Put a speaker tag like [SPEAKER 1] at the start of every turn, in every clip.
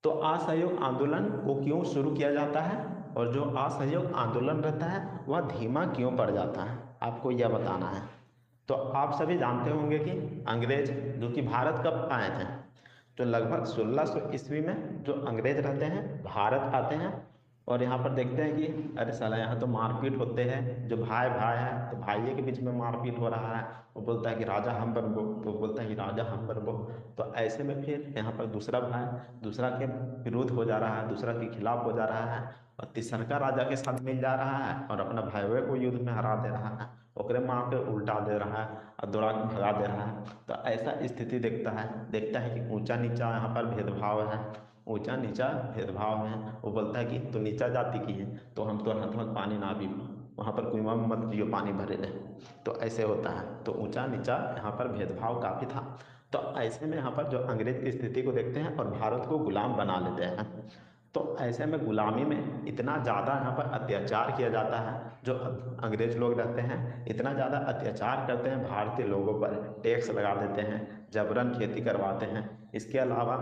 [SPEAKER 1] तो असहयोग आंदोलन को क्यों शुरू किया जाता है और जो असहयोग आंदोलन रहता है वह धीमा क्यों पड़ जाता है, आपको यह बताना है। तो आप सभी जानते होंगे कि अंग्रेज जो कि भारत कब आए थे, तो लगभग 1600 ईस्वी में जो अंग्रेज रहते हैं भारत आते हैं और यहाँ पर देखते हैं कि अरे साला यहाँ तो मारपीट होते हैं, जो भाई भाई है तो भाइयों के बीच में मारपीट हो रहा है। वो बोलता है कि राजा हम बनबो, वो बोलता है कि राजा हम बनबो। तो ऐसे में फिर यहाँ पर दूसरा भाई दूसरा के विरोध हो जा रहा है, दूसरा के खिलाफ हो जा रहा है और तीसरका राजा के साथ मिल जा रहा है और अपना भाइयों को युद्ध में हरा दे रहा है, ओकरे मार के उल्टा दे रहा है और दौड़ा के भगा दे रहा है। तो ऐसा स्थिति देखता है कि ऊंचा नीचा यहाँ पर भेदभाव है, ऊंचा नीचा भेदभाव है। वो बोलता है कि तो नीचा जाति की है तो हम तो हाथ में पानी ना पी, वहाँ पर कुआं में मत पियो, पानी भरे रहे। तो ऐसे होता है, तो ऊंचा नीचा यहाँ पर भेदभाव काफ़ी था। तो ऐसे में यहाँ पर जो अंग्रेज की स्थिति को देखते हैं और भारत को गुलाम बना लेते हैं। तो ऐसे में गुलामी में इतना ज़्यादा यहाँ पर अत्याचार किया जाता है, जो अंग्रेज लोग रहते हैं इतना ज़्यादा अत्याचार करते हैं भारतीय लोगों पर, टैक्स लगा देते हैं, जबरन खेती करवाते हैं। इसके अलावा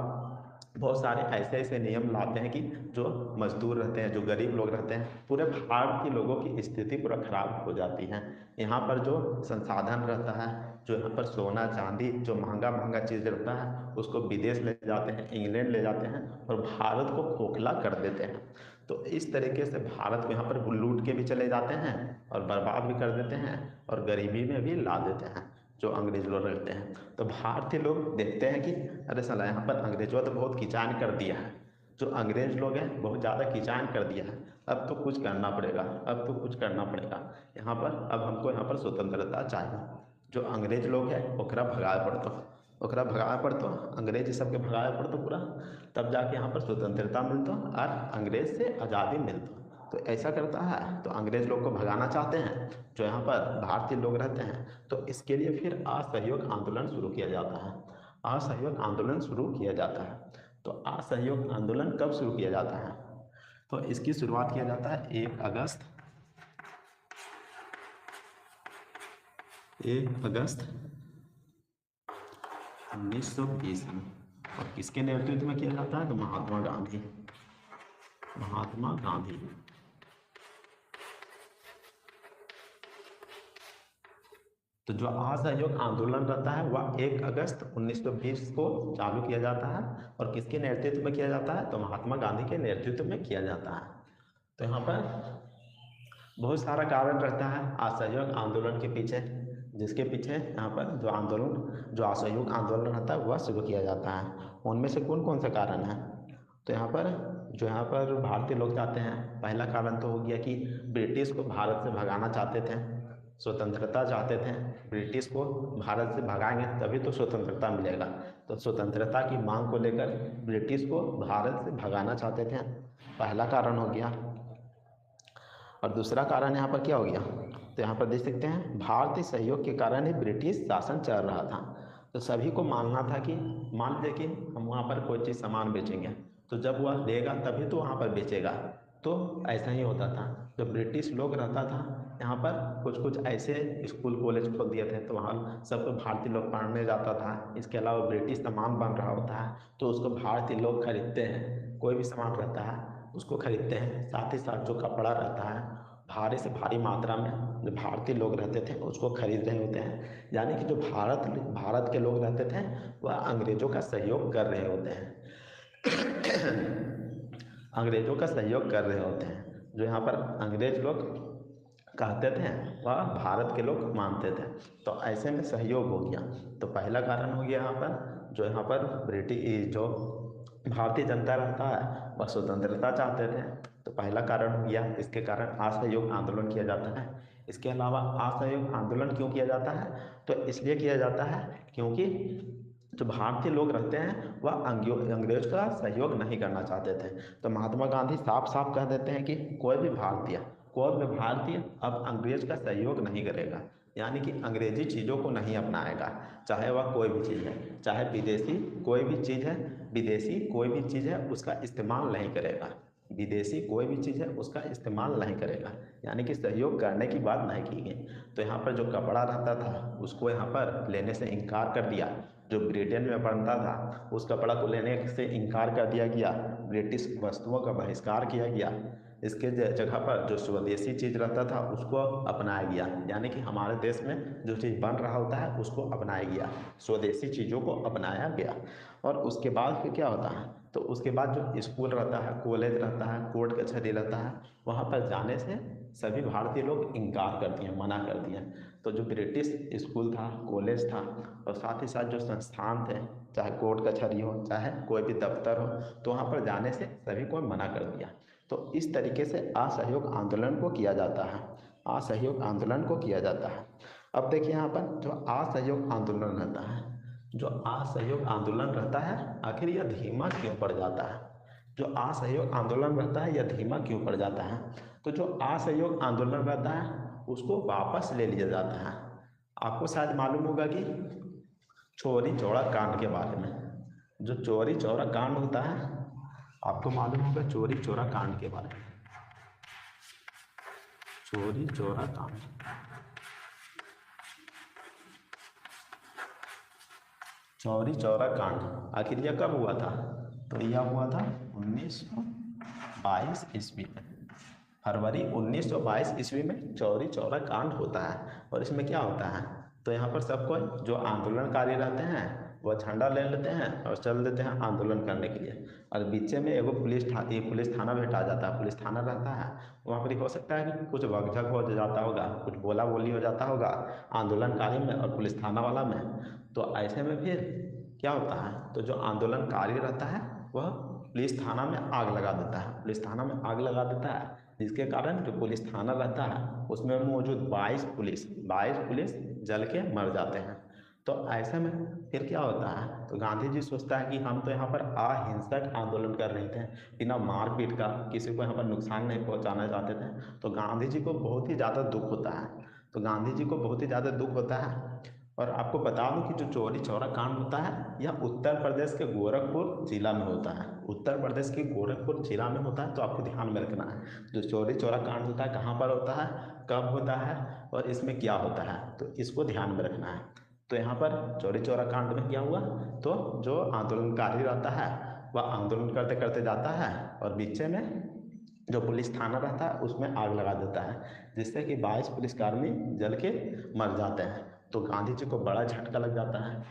[SPEAKER 1] बहुत सारे ऐसे ऐसे नियम लाते हैं कि जो मजदूर रहते हैं, जो गरीब लोग रहते हैं, पूरे भारत के लोगों की स्थिति पूरा खराब हो जाती है। यहाँ पर जो संसाधन रहता है, जो यहाँ पर सोना चांदी जो महंगा महंगा चीज़ रहता है उसको विदेश ले जाते हैं, इंग्लैंड ले जाते हैं और भारत को खोखला कर देते हैं। तो इस तरीके से भारत को यहाँ पर लूट के भी चले जाते हैं और बर्बाद भी कर देते हैं और गरीबी में भी ला देते हैं जो अंग्रेज लोग रहते हैं। तो भारतीय लोग देखते हैं कि अरे साला यहाँ पर अंग्रेजों तो बहुत किचान कर दिया है, जो अंग्रेज लोग हैं बहुत ज़्यादा किचान कर दिया है, अब तो कुछ करना पड़ेगा, अब तो कुछ करना पड़ेगा यहाँ पर, अब हमको यहाँ पर स्वतंत्रता चाहिए। जो अंग्रेज लोग हैं ओकरा भगाए पड़तो, ओकरा भगाए पड़तो, अंग्रेज सबके भगाए पड़तो पूरा, तब जाके यहाँ पर स्वतंत्रता मिलतो और अंग्रेज से आज़ादी मिलतो। तो ऐसा करता है, तो अंग्रेज लोग को भगाना चाहते हैं जो यहाँ पर भारतीय लोग रहते हैं। तो इसके लिए फिर असहयोग आंदोलन शुरू किया जाता है, असहयोग आंदोलन शुरू किया जाता है। तो असहयोग आंदोलन कब शुरू किया जाता है, तो इसकी शुरुआत किया जाता है 1 अगस्त 1920 में। और किसके नेतृत्व में किया जाता है, तो महात्मा गांधी, महात्मा गांधी। तो जो असहयोग आंदोलन रहता है वह 1 अगस्त 1920 को चालू किया जाता है और किसके नेतृत्व में किया जाता है, तो महात्मा गांधी के नेतृत्व में किया जाता है। तो यहाँ पर बहुत सारा कारण रहता है असहयोग आंदोलन के पीछे, जिसके पीछे यहाँ पर जो आंदोलन जो असहयोग आंदोलन रहता है वह शुरू किया जाता है। उनमें से कौन कौन सा कारण है, तो यहाँ पर जो यहाँ पर भारतीय लोग चाहते हैं, पहला कारण तो हो गया कि ब्रिटिश को भारत से भगाना चाहते थे, स्वतंत्रता चाहते थे, ब्रिटिश को भारत से भगाएंगे तभी तो स्वतंत्रता मिलेगा। तो स्वतंत्रता की मांग को लेकर ब्रिटिश को भारत से भगाना चाहते थे, पहला कारण हो गया। और दूसरा कारण यहाँ पर क्या हो गया, तो यहाँ पर देख सकते हैं भारतीय सहयोग के कारण ही ब्रिटिश शासन चल रहा था। तो सभी को मानना था कि मान लीजिए कि हम वहाँ पर कोई चीज़ सामान बेचेंगे तो जब वह देगा तभी तो वहाँ पर बेचेगा। तो ऐसा ही होता था, जब ब्रिटिश लोग रहता था यहाँ पर कुछ कुछ ऐसे स्कूल कॉलेज खोल दिए थे तो वहाँ सब भारतीय लोग पढ़ने जाता था। इसके अलावा ब्रिटिश सामान बन रहा होता है तो उसको भारतीय लोग खरीदते हैं, कोई भी सामान रहता है उसको खरीदते हैं। साथ ही साथ जो कपड़ा रहता है भारी से भारी मात्रा में जो भारतीय लोग रहते थे उसको खरीद रहे होते हैं, यानी कि जो भारत के लोग रहते थे वह अंग्रेजों का सहयोग कर रहे होते हैं, अंग्रेजों का सहयोग कर रहे होते हैं। जो यहाँ पर अंग्रेज लोग कहते थे वह भारत के लोग मानते थे। तो ऐसे में सहयोग हो गया। तो पहला कारण हो गया यहाँ पर जो यहाँ पर ब्रिटिश जो भारतीय जनता रहता है वह स्वतंत्रता चाहते थे, तो पहला कारण हो गया। इसके कारण असहयोग आंदोलन किया जाता है। इसके अलावा असहयोग आंदोलन क्यों किया जाता है, तो इसलिए किया जाता है क्योंकि जो भारतीय लोग रहते हैं वह अंग्रेज का सहयोग नहीं करना चाहते थे। तो महात्मा गांधी साफ साफ कह देते हैं कि कोई भी भारतीय अब अंग्रेज का सहयोग नहीं करेगा, यानी कि अंग्रेजी चीज़ों को नहीं अपनाएगा, चाहे वह कोई भी चीज़ है, चाहे विदेशी कोई भी चीज़ है, विदेशी कोई भी चीज़ है उसका इस्तेमाल नहीं करेगा, विदेशी कोई भी चीज़ है उसका इस्तेमाल नहीं करेगा, यानी कि सहयोग करने की बात नहीं की गई। तो यहाँ पर जो कपड़ा रहता था उसको यहाँ पर लेने से इनकार कर दिया। जो ब्रिटेन में बनता था उस कपड़ा को लेने से इनकार कर दिया गया, ब्रिटिश वस्तुओं का बहिष्कार किया गया। इसके जगह पर जो स्वदेशी चीज़ रहता था उसको अपनाया गया, यानी कि हमारे देश में जो चीज़ बन रहा होता है उसको अपनाया गया, स्वदेशी चीज़ों को अपनाया गया। और उसके बाद फिर क्या होता है, तो उसके बाद जो स्कूल रहता है, कॉलेज रहता है, कोर्ट कचहरी रहता है, वहाँ पर जाने से सभी भारतीय लोग इनकार कर दिए, मना कर दिए। तो जो ब्रिटिश स्कूल था, कॉलेज था और साथ ही साथ जो संस्थान थे, चाहे कोर्ट कचहरी हो, चाहे कोई भी दफ्तर हो, तो वहाँ पर जाने से सभी को मना कर दिया। तो इस तरीके से असहयोग आंदोलन को किया जाता है, असहयोग आंदोलन को किया जाता है। अब देखिए यहाँ पर जो असहयोग आंदोलन रहता है, जो असहयोग आंदोलन रहता है, आखिर यह धीमा क्यों पड़ जाता है? जो असहयोग आंदोलन रहता है यह धीमा क्यों पड़ जाता है? तो जो असहयोग आंदोलन रहता है उसको वापस ले लिया जाता है। आपको शायद मालूम होगा कि चौरी चौरा कांड के बारे में, जो चौरी चौरा कांड होता है, आपको मालूम होगा चौरी चौरा कांड के बारे में। चौरी चौरा कांड, चौरी चौरा कांड आखिर यह कब हुआ था? तो यह हुआ था 1922 ईस्वी में। फरवरी 1922 ईस्वी में चौरी चौरा कांड होता है। और इसमें क्या होता है, तो यहाँ पर सबको जो आंदोलनकारी रहते हैं वह झंडा ले लेते हैं और चल देते हैं आंदोलन करने के लिए। और बीच में एगो पुलिस थाना भेटा जाता है, पुलिस थाना रहता है। वहाँ पर हो सकता है कि कुछ वकझक हो जाता होगा, कुछ बोला बोली हो जाता होगा आंदोलनकारी में और पुलिस थाना वाला में। तो ऐसे में फिर क्या होता है, तो जो आंदोलनकारी रहता है वह पुलिस थाना में आग लगा देता है, पुलिस थाना में आग लगा देता है, जिसके कारण जो पुलिस थाना रहता है उसमें मौजूद 22 पुलिस जल के मर जाते हैं। तो ऐसे में फिर क्या होता है, तो गांधी जी सोचता है कि हम तो यहाँ पर अहिंसक आंदोलन कर रहे थे, बिना मारपीट का, किसी को यहाँ पर नुकसान नहीं पहुँचाना चाहते थे। तो गांधी जी को बहुत ही ज़्यादा दुख होता है, तो गांधी जी को बहुत ही ज़्यादा दुख होता है। और आपको बता दूं कि जो चौरी चौरा कांड होता है यह उत्तर प्रदेश के गोरखपुर जिला में होता है, उत्तर प्रदेश के गोरखपुर जिला में होता है। तो आपको ध्यान में रखना है जो चौरी चौरा कांड होता है कहाँ पर होता है, कब होता है और इसमें क्या होता है, तो इसको ध्यान में रखना है। तो यहाँ पर चौरी चौरा कांड में क्या हुआ, तो जो आंदोलनकारी रहता है वह आंदोलन करते करते जाता है और बीच में जो पुलिस थाना रहता है उसमें आग लगा देता है, जिससे कि 22 पुलिसकर्मी जल के मर जाते हैं। तो गांधी जी को बड़ा झटका लग जाता है,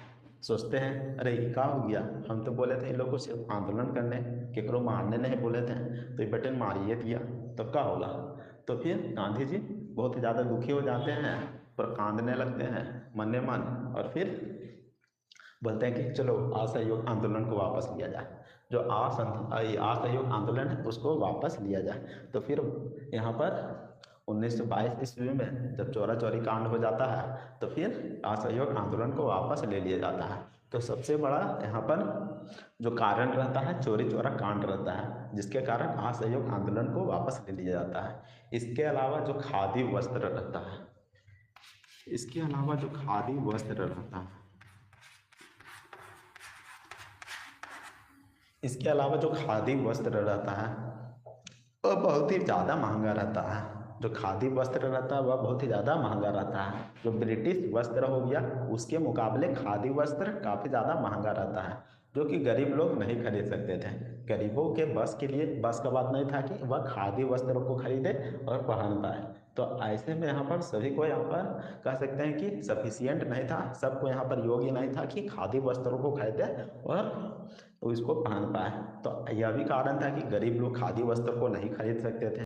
[SPEAKER 1] सोचते हैं अरे ये क्या हो गया, हम तो बोले थे इन लोगों को सिर्फ आंदोलन करने, केकरो मारने नहीं बोले थे, तो ये बेटे मारिए दिया तो क्या होगा। तो फिर गांधी जी बहुत ज़्यादा दुखी हो जाते हैं और कांदने लगते हैं मन मन, और फिर बोलते हैं कि चलो असहयोग आंदोलन को वापस लिया जाए, जो असहयोग आंदोलन है उसको वापस लिया जाए। तो फिर यहाँ पर 1922 ईस्वी में जब चौरा चौरी कांड हो जाता है तो फिर असहयोग आंदोलन को वापस ले लिया जाता है। तो सबसे बड़ा यहाँ पर जो कारण रहता है चौरी चौरा कांड रहता है, जिसके कारण असहयोग आंदोलन को वापस ले लिया जाता है। इसके अलावा जो खादी वस्त्र रहता है, इसके अलावा जो खादी वस्त्र रहता है, इसके अलावा जो खादी वस्त्र रहता है वह बहुत ही ज़्यादा महंगा रहता है, जो खादी वस्त्र रहता है वह बहुत ही ज़्यादा महंगा रहता है। जो ब्रिटिश वस्त्र हो गया उसके मुकाबले खादी वस्त्र काफ़ी ज़्यादा महंगा रहता है, जो कि गरीब लोग नहीं खरीद सकते थे। गरीबों के बस के लिए बस का बात नहीं था कि वह खादी वस्त्रों को खरीदे और पहन पाए। तो ऐसे में यहाँ पर सभी को यहाँ पर कह सकते हैं कि सफिशियंट नहीं था, सबको यहाँ पर योग्य नहीं था कि खादी वस्त्रों को खरीदे और इसको पहन पाए। तो यह भी कारण था कि गरीब लोग खादी वस्त्र को नहीं खरीद सकते थे।